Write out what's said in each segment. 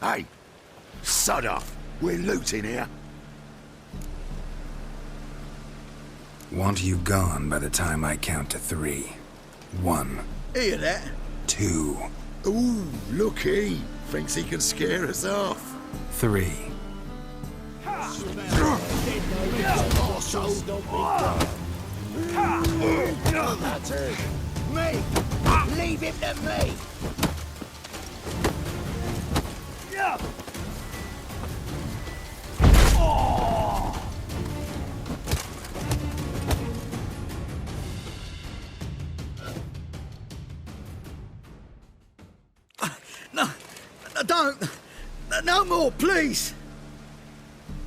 Hey, sod off. We're looting here. Want you gone by the time I count to 3. 1. Hear that? 2. Ooh, looky. Thinks he can scare us off. 3. Me! Leave him to me! No, don't! No more, please!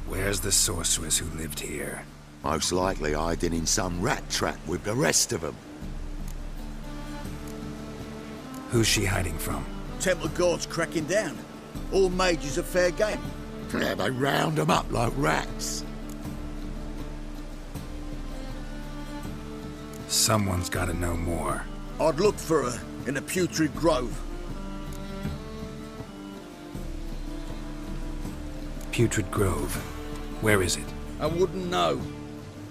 Where's the sorceress who lived here? Most likely hiding in some rat trap with the rest of them. Who's she hiding from? Temple Guard's cracking down. All mages are fair game. Yeah, they round them up like rats. Someone's gotta know more. I'd look for her in the Putrid Grove. Putrid Grove. Where is it? I wouldn't know.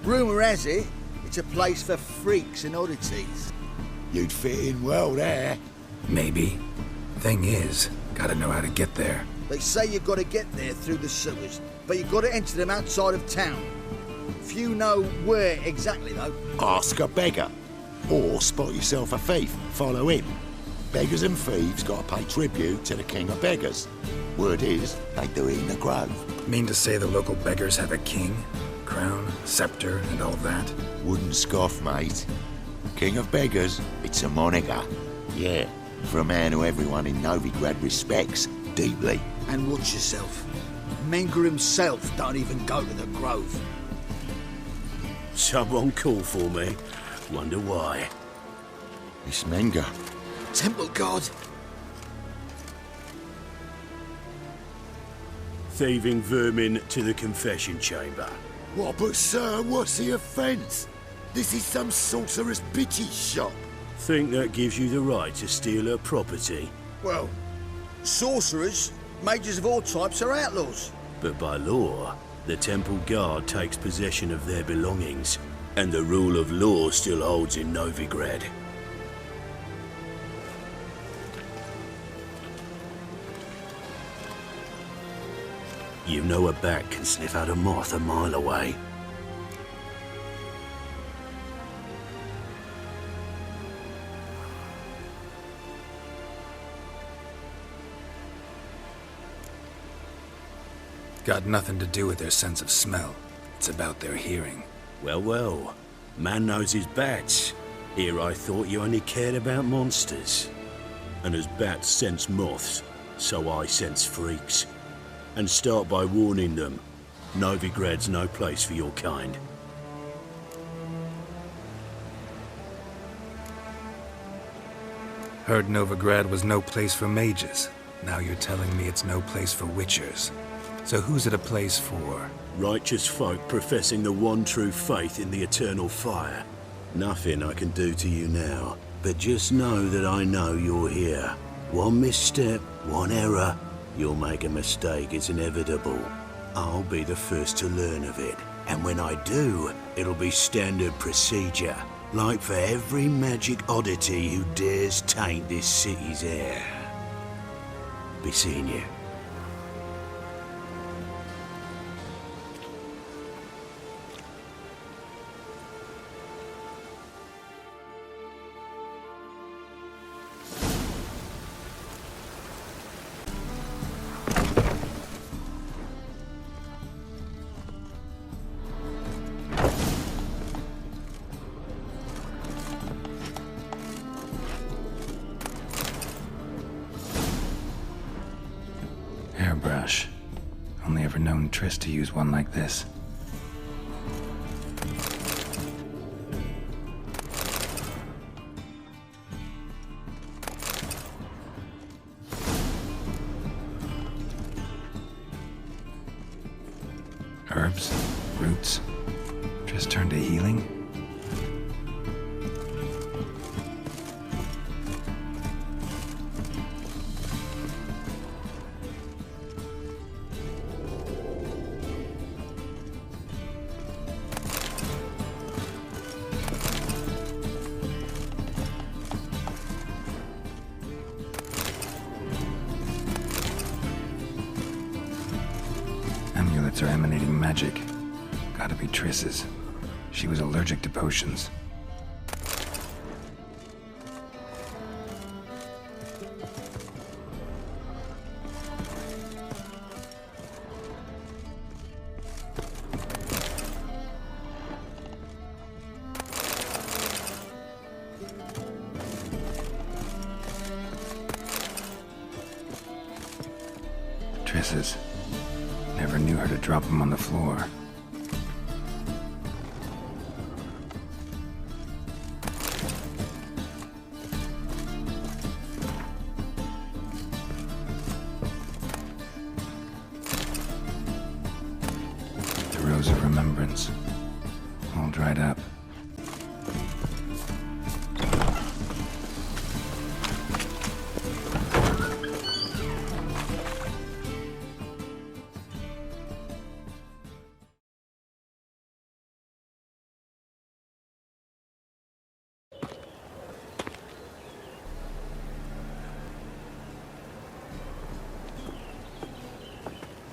Rumour has it, it's a place for freaks and oddities. You'd fit in well there. Maybe. Thing is, gotta know how to get there. They say you've got to get there through the sewers, but you've got to enter them outside of town. Few know where exactly, though. Ask a beggar. Or spot yourself a thief, follow him. Beggars and thieves gotta pay tribute to the king of beggars. Word is, they do it in the grove. Mean to say the local beggars have a king? Crown, scepter, and all that? Wouldn't scoff, mate. King of beggars, it's a moniker. Yeah, for a man who everyone in Novigrad respects deeply. And watch yourself. Menger himself don't even go to the grove. Someone call for me. Wonder why. It's Menger. Temple Guard. Thieving vermin to the confession chamber. What, but sir, what's the offence? This is some sorcerer's bitch's shop. Think that gives you the right to steal her property? Well, sorcerers, mages of all types are outlaws. But by law, the Temple Guard takes possession of their belongings, and the rule of law still holds in Novigrad. You know a bat can sniff out a moth a mile away. Got nothing to do with their sense of smell. It's about their hearing. Well, well. Man knows his bats. Here I thought you only cared about monsters. And as bats sense moths, so I sense freaks. And start by warning them. Novigrad's no place for your kind. Heard Novigrad was no place for mages. Now you're telling me it's no place for witchers. So who's it a place for? Righteous folk professing the one true faith in the eternal fire. Nothing I can do to you now, but just know that I know you're here. One misstep, one error, you'll make a mistake, it's inevitable. I'll be the first to learn of it, and when I do, it'll be standard procedure. Like for every magic oddity who dares taint this city's air. Be seeing you. Hairbrush. Only ever known Triss to use one like this. Herbs, roots, Triss turned to healing. magic. Gotta be Triss's. She was allergic to potions. Triss's. Never knew her to drop them on the floor. The Rose of Remembrance. All dried up.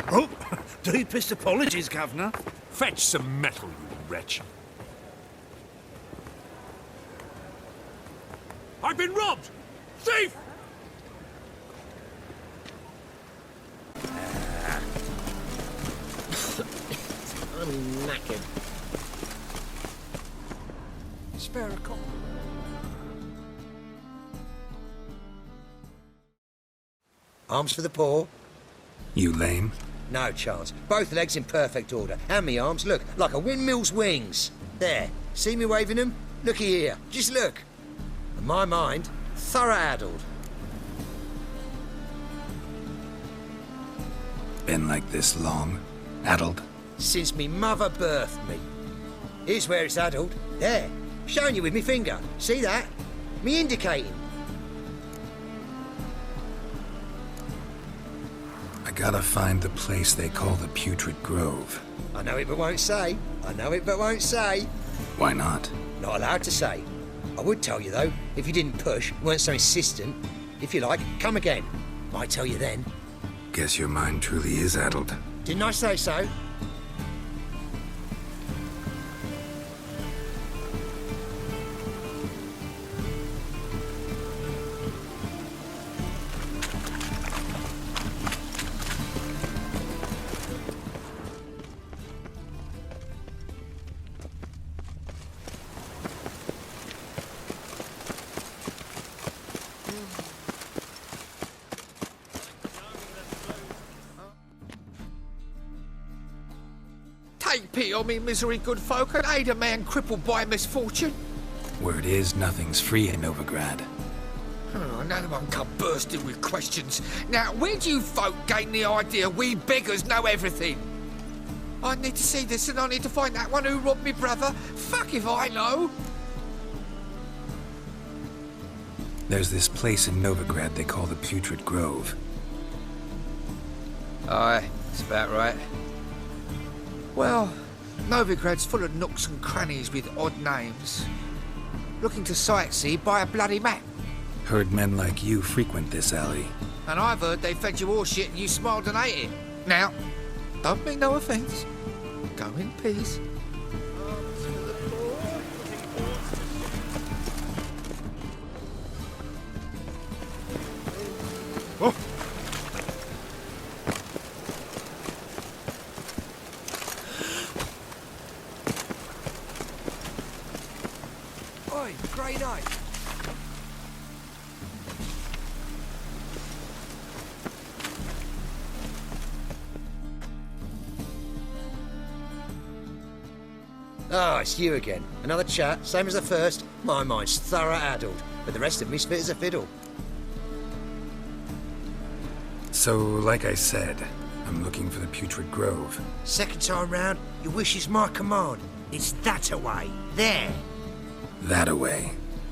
Oh, deepest apologies, Governor. Fetch some metal, you wretch. I've been robbed! Thief! I'm knackered. Spare a copper. Arms for the poor? You lame? No chance. Both legs in perfect order. And me arms, look, like a windmill's wings. There. See me waving them? Looky here. Just look. And my mind, thorough addled. Been like this long? Addled? Since me mother birthed me. Here's where it's addled. There. Showing you with me finger. See that? Me indicating. I gotta find the place they call the Putrid Grove. I know it but won't say. I know it but won't say. Why not? Not allowed to say. I would tell you though, if you didn't push, weren't so insistent. If you like, come again. Might tell you then. Guess your mind truly is addled. Didn't I say so? Take pity on me, misery, good folk, and aid a man crippled by misfortune. Word is, nothing's free in Novigrad. Oh, another one come bursting with questions. Now, where do you folk gain the idea we beggars know everything? I need to see this, and I need to find that one who robbed me brother. Fuck if I know. There's this place in Novigrad they call the Putrid Grove. Aye, that's about right. Well, Novigrad's full of nooks and crannies with odd names. Looking to sightsee, buy a bloody map. Heard men like you frequent this alley. And I've heard they fed you all shit and you smiled and ate it. Now, don't mean no offence. Go in peace. Oh. Oi, grey night. Oh, it's you again. Another chat, same as the first. My mind's thorough addled, but the rest of me's fit as a fiddle. So, like I said, I'm looking for the Putrid Grove. Second time round, your wish is my command. It's that away. There. That away.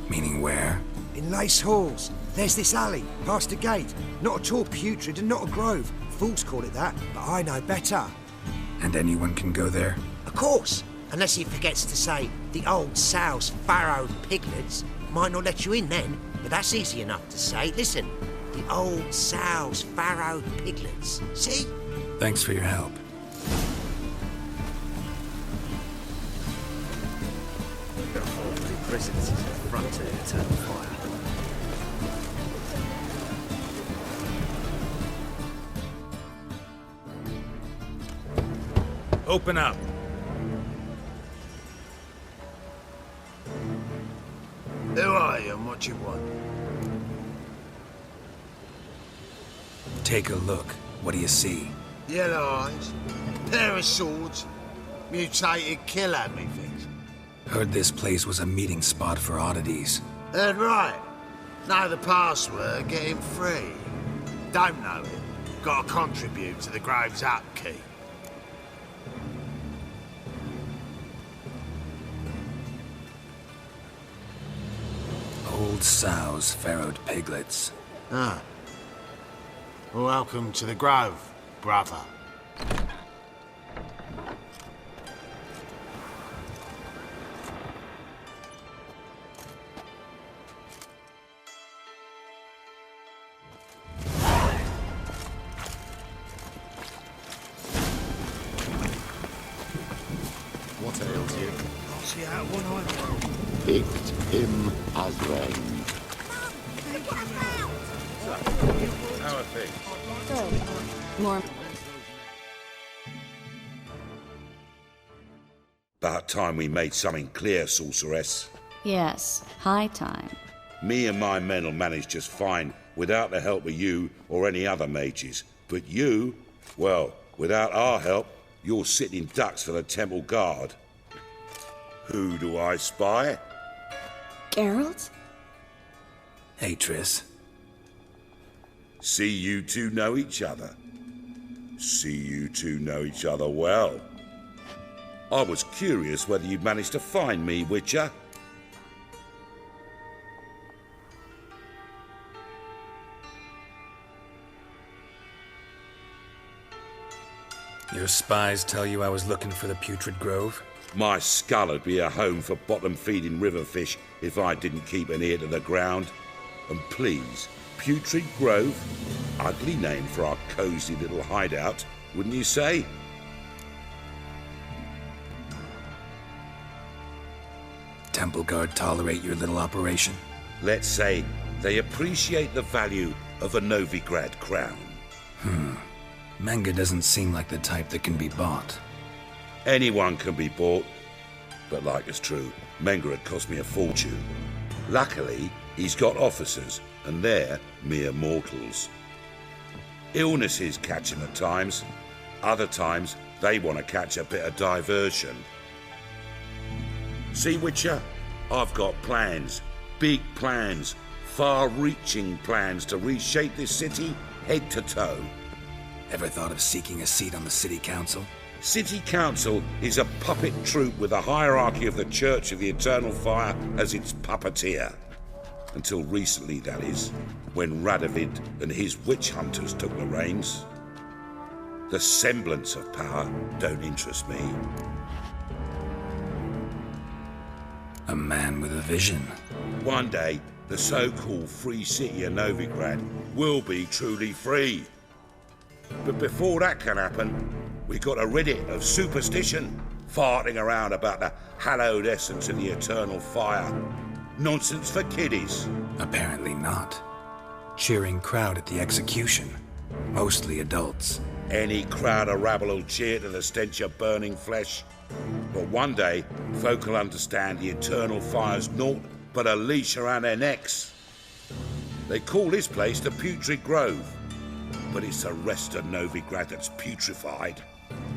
Meaning where? In Lace Halls. There's this alley, past the gate. Not at all putrid and not a grove. Fools call it that, but I know better. And anyone can go there? Of course. Unless he forgets to say, the old sow's farrowed piglets. Might not let you in then, but that's easy enough to say. Listen, the old sow's farrowed piglets. See? Thanks for your help. Since it's a front to eternal fire. Open up. Who are you and what you want? Take a look. What do you see? Yellow eyes, pair of swords, mutated killer, methinks. Heard this place was a meeting spot for oddities. Heard right. Know the password, get him free. Don't know it. Gotta contribute to the Grove's upkeep. Old sows, farrowed piglets. Ah. Welcome to the Grove, brother. What ails you? I'll see out one eye. Picked him as rain. How are things? Good. More. About time we made something clear, sorceress. Yes, high time. Me and my men'll manage just fine without the help of you or any other mages. But you, well, without our help, you're sitting ducks for the temple guard. Who do I spy? Geralt? Hey, Triss. See you two know each other. See you two know each other well. I was curious whether you'd managed to find me, Witcher. Your spies tell you I was looking for the Putrid Grove? My skull'd be a home for bottom-feeding river fish if I didn't keep an ear to the ground. And please, Putrid Grove? Ugly name for our cosy little hideout, wouldn't you say? Temple Guard tolerate your little operation? Let's say they appreciate the value of a Novigrad crown. Manga doesn't seem like the type that can be bought. Anyone can be bought, but like it's true, Menga had cost me a fortune. Luckily, he's got officers, and they're mere mortals. Illnesses catch him at times. Other times, they want to catch a bit of diversion. See, Witcher, I've got plans, big plans, far-reaching plans to reshape this city head to toe. Ever thought of seeking a seat on the city council? City Council is a puppet troupe with a hierarchy of the Church of the Eternal Fire as its puppeteer. Until recently, that is, when Radovid and his witch hunters took the reins. The semblance of power don't interest me. A man with a vision. One day, the so-called free city of Novigrad will be truly free. But before that can happen, we got to rid it of superstition, farting around about the hallowed essence of the eternal fire. Nonsense for kiddies. Apparently not. Cheering crowd at the execution. Mostly adults. Any crowd of rabble will cheer to the stench of burning flesh. But one day, folk will understand the eternal fire's naught but a leash around their necks. They call this place the Putrid Grove, but it's the rest of Novigrad that's putrefied.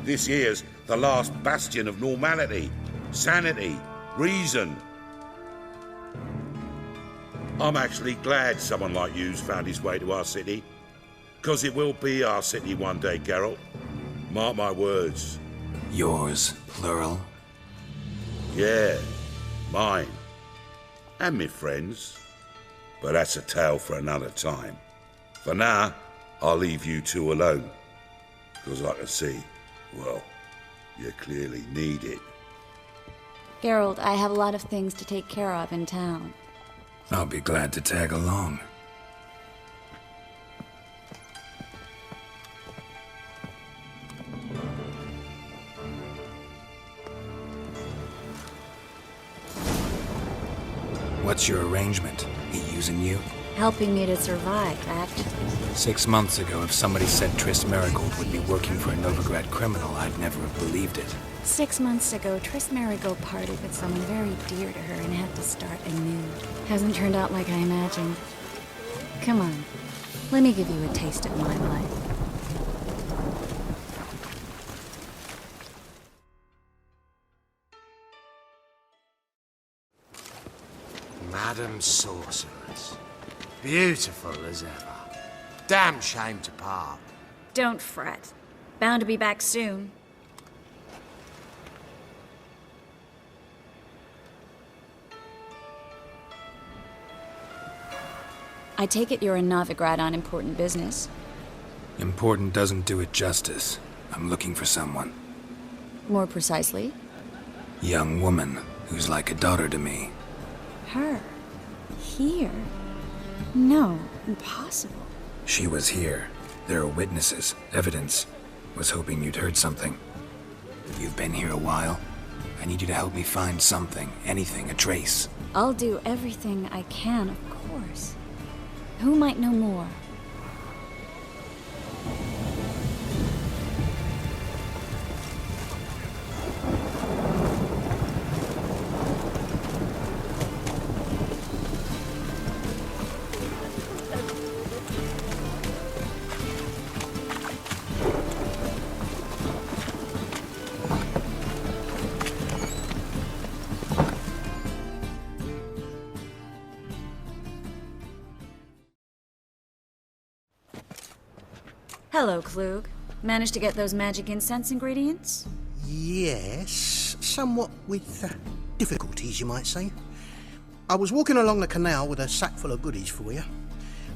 This here's the last bastion of normality, sanity, reason. I'm actually glad someone like you's found his way to our city, 'cause it will be our city one day, Geralt. Mark my words. Yours, plural. Yeah, mine. And me friends. But that's a tale for another time. For now, I'll leave you two alone. 'Cause I can see, well, you clearly need it. Geralt, I have a lot of things to take care of in town. I'll be glad to tag along. What's your arrangement? He using you? Helping me to survive, actually. 6 months ago, if somebody said Triss Marigold would be working for a Novigrad criminal, I'd never have believed it. 6 months ago, Triss Marigold parted with someone very dear to her and had to start anew. Hasn't turned out like I imagined. Come on, let me give you a taste of my life. Madam Sorceress. Beautiful as ever. Damn shame to part. Don't fret. Bound to be back soon. I take it you're in Novigrad on important business. Important doesn't do it justice. I'm looking for someone. More precisely? Young woman who's like a daughter to me. Her? Here? No, impossible. She was here. There are witnesses, evidence. Was hoping you'd heard something. You've been here a while. I need you to help me find something, anything, a trace. I'll do everything I can, of course. Who might know more? Hello, Klug. Managed to get those magic incense ingredients? Yes, somewhat with difficulties, you might say. I was walking along the canal with a sack full of goodies for you.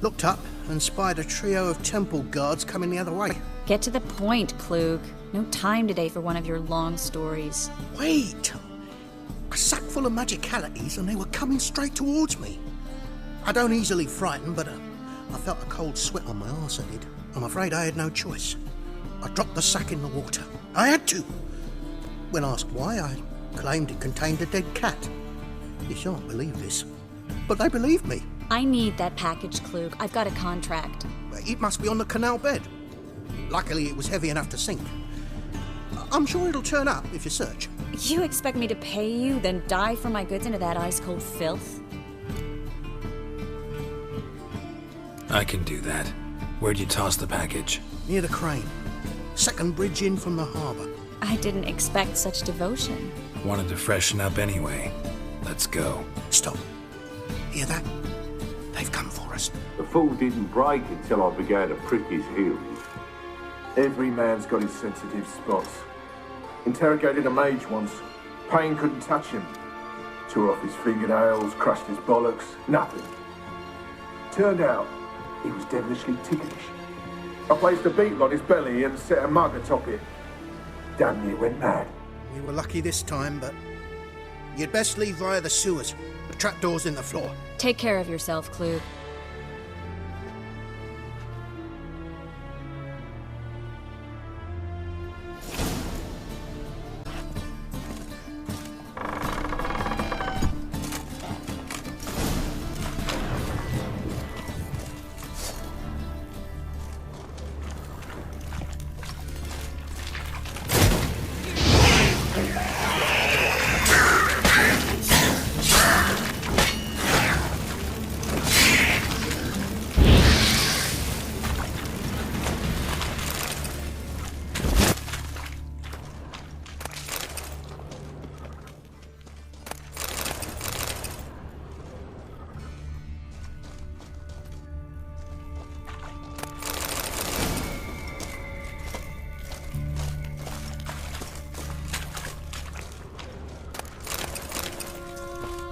Looked up and spied a trio of temple guards coming the other way. Get to the point, Klug. No time today for one of your long stories. Wait! A sack full of magicalities and they were coming straight towards me. I don't easily frighten, but I felt a cold sweat on my arse, I did. I'm afraid I had no choice. I dropped the sack in the water. I had to. When asked why, I claimed it contained a dead cat. You shan't believe this, but they believed me. I need that package, Klug. I've got a contract. It must be on the canal bed. Luckily, it was heavy enough to sink. I'm sure it'll turn up if you search. You expect me to pay you, then dive for my goods into that ice-cold filth? I can do that. Where'd you toss the package? Near the crane. Second bridge in from the harbour. I didn't expect such devotion. Wanted to freshen up anyway. Let's go. Stop. Hear that? They've come for us. The fall didn't break until I began to prick his heels. Every man's got his sensitive spots. Interrogated a mage once. Pain couldn't touch him. Tore off his fingernails, crushed his bollocks, nothing. Turned out, he was devilishly ticklish. I placed a beetle on his belly and set a mug atop it. Damn near went mad. We were lucky this time, but you'd best leave via the sewers. The trapdoor's in the floor. Take care of yourself, Klug.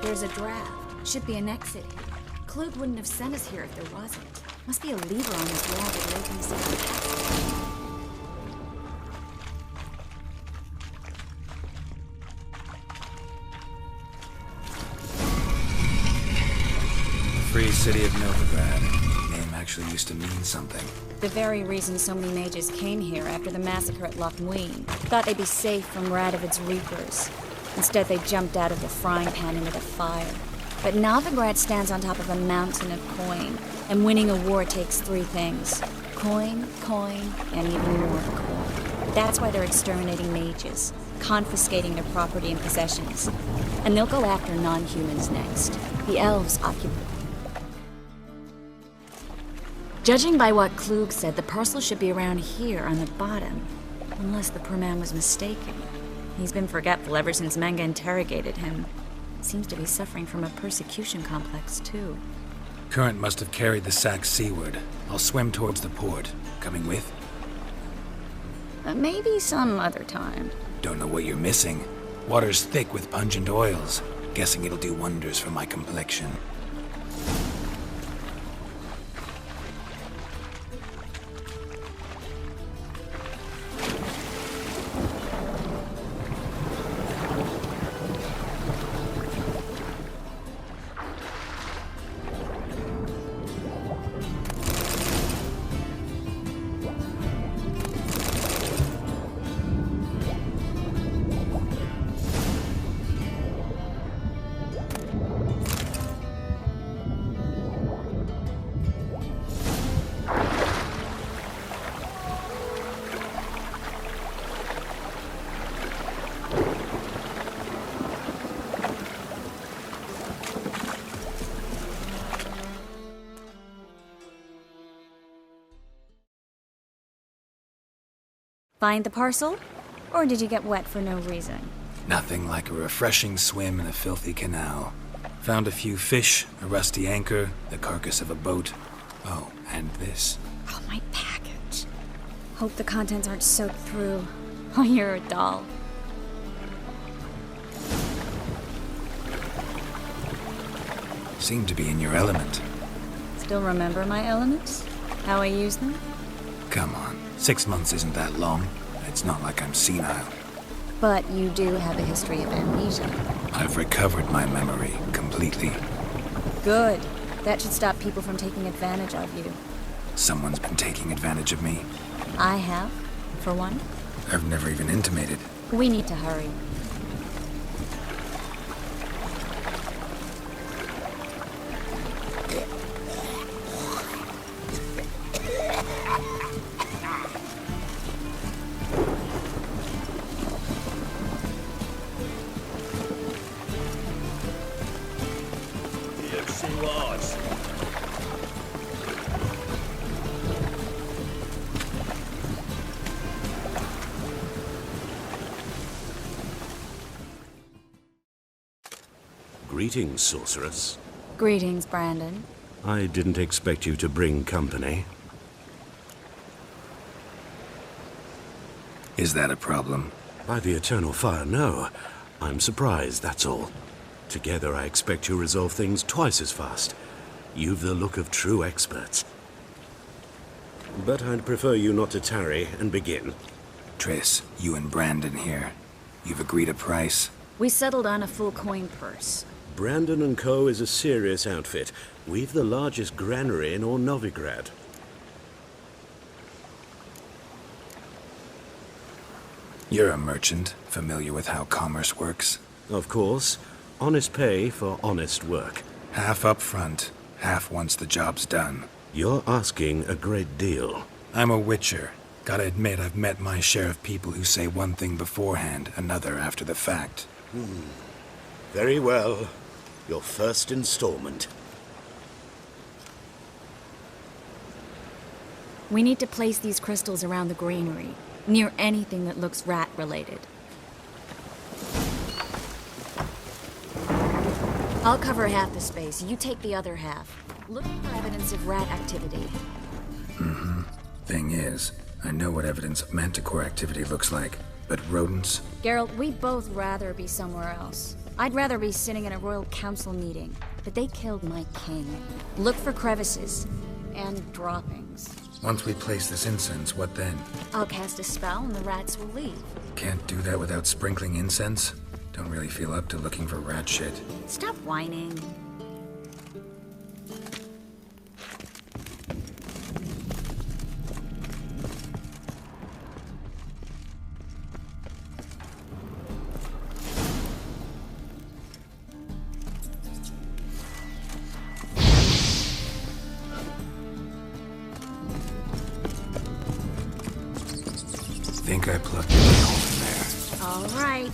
There's a draft. Should be an exit here. Klug wouldn't have sent us here if there wasn't. Must be a lever on this wall that opens up the passage. Free city of Novigrad. Name actually used to mean something. The very reason so many mages came here after the massacre at Loch Muin. Thought they'd be safe from Radovid's reapers. Instead, they jumped out of the frying pan into the fire. But Novigrad stands on top of a mountain of coin, and winning a war takes 3 things. Coin, and even more coin. That's why they're exterminating mages, confiscating their property and possessions. And they'll go after non-humans next. The elves occupy. Judging by what Klug said, the parcel should be around here on the bottom. Unless the poor man was mistaken. He's been forgetful ever since Manga interrogated him. Seems to be suffering from a persecution complex, too. Current must have carried the sack seaward. I'll swim towards the port. Coming with? Maybe some other time. Don't know what you're missing. Water's thick with pungent oils. Guessing it'll do wonders for my complexion. Find the parcel? Or did you get wet for no reason? Nothing like a refreshing swim in a filthy canal. Found a few fish, a rusty anchor, the carcass of a boat. Oh, and this. Oh, my package. Hope the contents aren't soaked through. Oh, you're a doll. Seem to be in your element. Still remember my elements? How I use them? Come on, 6 months isn't that long. It's not like I'm senile. But you do have a history of amnesia. I've recovered my memory completely. Good. That should stop people from taking advantage of you. Someone's been taking advantage of me. I have, for one. I've never even intimated. We need to hurry. Greetings, sorceress. Greetings, Brandon. I didn't expect you to bring company. Is that a problem? By the eternal fire, no. I'm surprised, that's all. Together, I expect you resolve things twice as fast. You've the look of true experts. But I'd prefer you not to tarry and begin. Triss, you and Brandon here. You've agreed a price? We settled on a full coin purse. Brandon & Co. is a serious outfit. We've the largest granary in all Novigrad. You're a merchant, familiar with how commerce works? Of course. Honest pay for honest work. Half up front, half once the job's done. You're asking a great deal. I'm a witcher. Gotta admit, I've met my share of people who say one thing beforehand, another after the fact. Very well. Your first installment. We need to place these crystals around the granary, near anything that looks rat-related. I'll cover half the space. You take the other half. Look for evidence of rat activity. Thing is, I know what evidence of manticore activity looks like, but rodents? Geralt, we'd both rather be somewhere else. I'd rather be sitting in a royal council meeting, but they killed my king. Look for crevices and droppings. Once we place this incense, what then? I'll cast a spell and the rats will leave. Can't do that without sprinkling incense? Don't really feel up to looking for rat shit. Stop whining. think I plugged a hole in there. All right.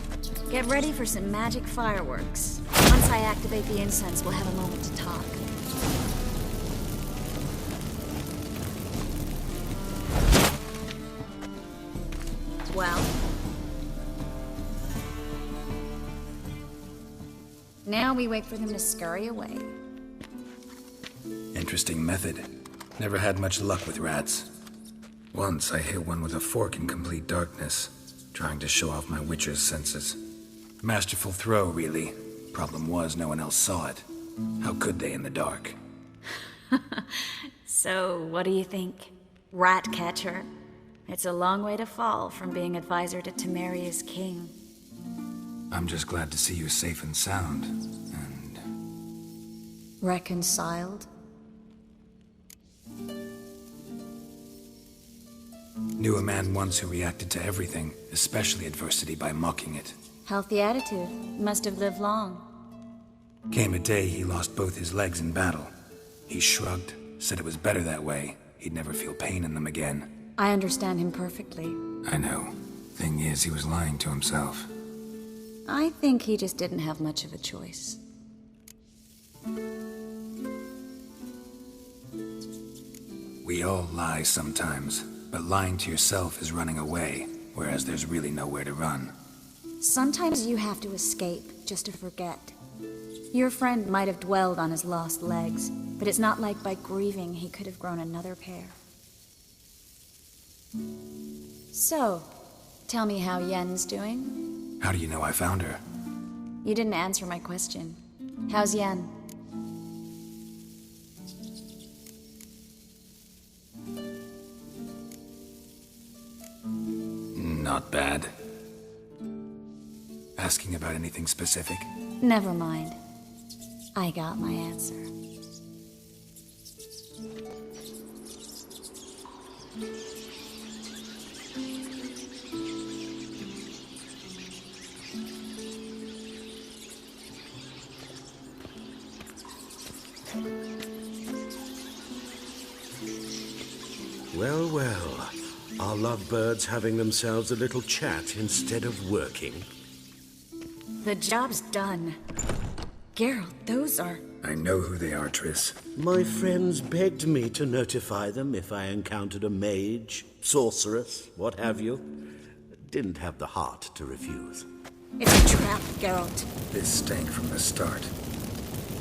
Get ready for some magic fireworks. Once I activate the incense, we'll have a moment to talk. Well? Now we wait for them to scurry away. Interesting method. Never had much luck with rats. Once I hit one with a fork in complete darkness, trying to show off my witcher's senses. Masterful throw, really. Problem was, no one else saw it. How could they in the dark? So, what do you think? Rat catcher? It's a long way to fall from being advisor to Temeria's king. I'm just glad to see you safe and sound, and... Reconciled? Knew a man once who reacted to everything, especially adversity, by mocking it. Healthy attitude. Must have lived long. Came a day he lost both his legs in battle. He shrugged, said it was better that way. He'd never feel pain in them again. I understand him perfectly. I know. Thing is, he was lying to himself. I think he just didn't have much of a choice. We all lie sometimes, but lying to yourself is running away, whereas there's really nowhere to run. Sometimes you have to escape, just to forget. Your friend might have dwelled on his lost legs, but it's not like by grieving he could have grown another pair. So, tell me how Yen's doing? How do you know I found her? You didn't answer my question. How's Yen? Not bad. Asking about anything specific? Never mind. I got my answer. Well, well. Are lovebirds having themselves a little chat instead of working? The job's done. Geralt, those are... I know who they are, Triss. My friends begged me to notify them if I encountered a mage, sorceress, what have you. Didn't have the heart to refuse. It's a trap, Geralt. This stank from the start.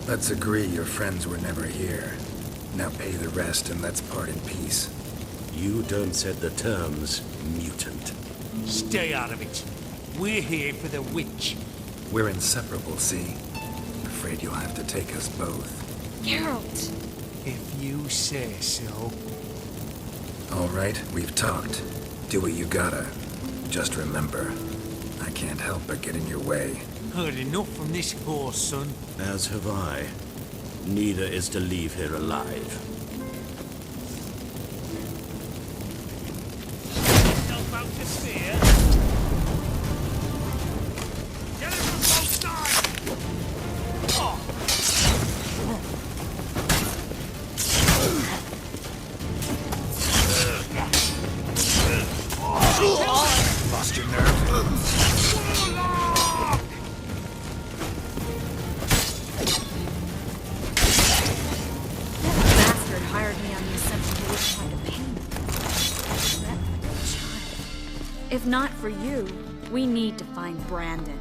Let's agree your friends were never here. Now pay the rest and let's part in peace. You don't set the terms, mutant. Stay out of it. We're here for the witch. We're inseparable, see? Afraid you'll have to take us both. Geralt! If you say so. All right, we've talked. Do what you gotta. Just remember, I can't help but get in your way. Heard enough from this horse, son. As have I. Neither is to leave here alive. About to steer. Get it from both sides! Lost your nerve? That bastard hired me on the assumption he was trying to pay me. If not for you, we need to find Brandon.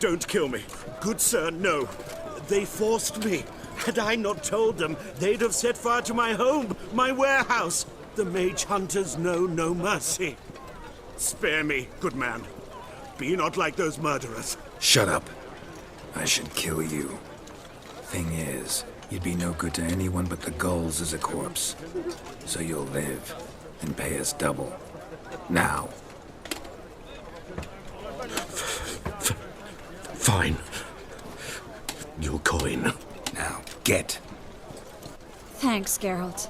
Don't kill me. Good sir, no. They forced me. Had I not told them, they'd have set fire to my home, my warehouse. The mage hunters know no mercy. Spare me, good man. Be not like those murderers. Shut up. I should kill you. Thing is, you'd be no good to anyone but the gulls as a corpse. So you'll live and pay us double. Now. Fine. Your coin. Now, get. Thanks, Geralt.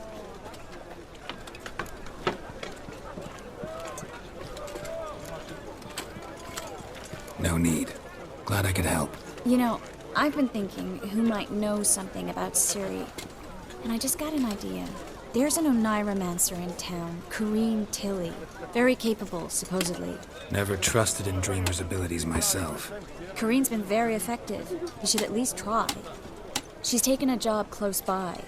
No need. Glad I could help. You know, I've been thinking who might know something about Ciri. And I just got an idea. There's an Oneiromancer in town, Kareem Tilly. Very capable, supposedly. Never trusted in Dreamer's abilities myself. Kareem's been very effective. You should at least try. She's taken a job close by.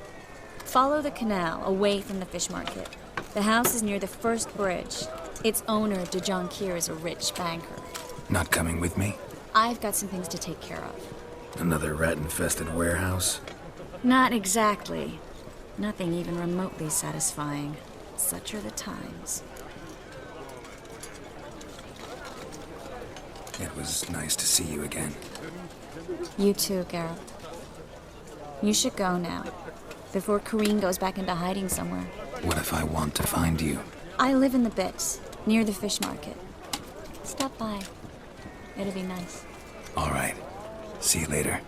Follow the canal, away from the fish market. The house is near the first bridge. Its owner, DeJohn Kier, is a rich banker. Not coming with me? I've got some things to take care of. Another rat-infested warehouse? Not exactly. Nothing even remotely satisfying. Such are the times. It was nice to see you again. You too, Geralt. You should go now, before Kareem goes back into hiding somewhere. What if I want to find you? I live in the Bits, near the fish market. Stop by. It'll be nice. All right. See you later.